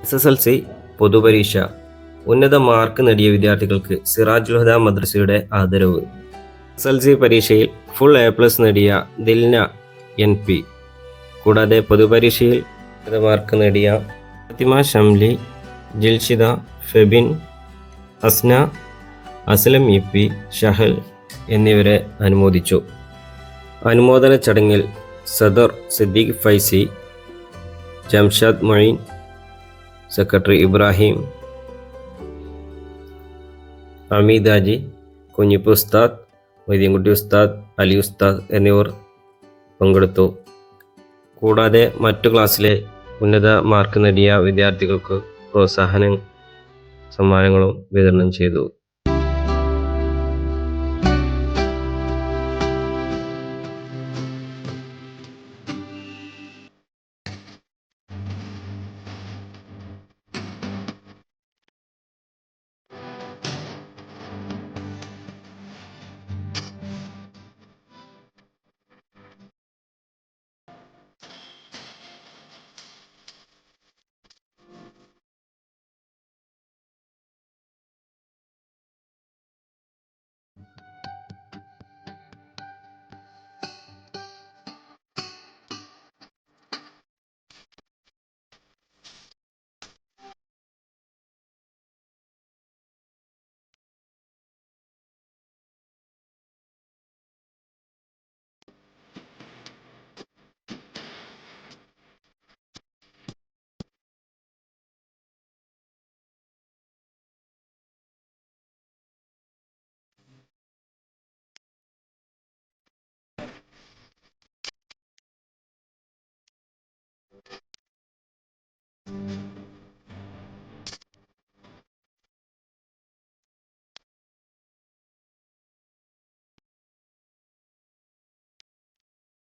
SSLC പൊതുപരീക്ഷ ഉന്നത mark നേടിയ വിദ്യാർത്ഥികൾക്ക് സിറാജുൽ ഹുദ മദ്രസയുടെ ആദരവ്. SSLC പരീക്ഷയിൽ ഫുൾ A+ നേടിയ ദിൽന NP. കൂടാതെ പൊതുപരീക്ഷയിൽ ഉന്നത മാർക്ക് നേടിയ ഫാത്തിമ ഷംലി, ജിൽഷിദ, ഫെബിൻ, ഹസ്ന, അസ്ലം EP, ഷഹൽ എന്നിവരെ അനുമോദിച്ചു. അനുമോദന ചടങ്ങിൽ സദർ സിദ്ദീഖ് ഫൈസി, ജംഷാദ് മൊയ്ൻ, സെക്രട്ടറി ഇബ്രാഹിം, അമീദാജി, കുഞ്ഞിപ്പ് ഉസ്താദ്, മൊയ്തീൻകുട്ടി ഉസ്താദ്, അലി ഉസ്താദ് എന്നിവർ പങ്കെടുത്തു. കൂടാതെ മറ്റു ക്ലാസ്സിലെ ഉന്നത മാർക്ക് നേടിയ വിദ്യാർത്ഥികൾക്ക് പ്രോത്സാഹന സമ്മാനങ്ങളും വിതരണം ചെയ്തു.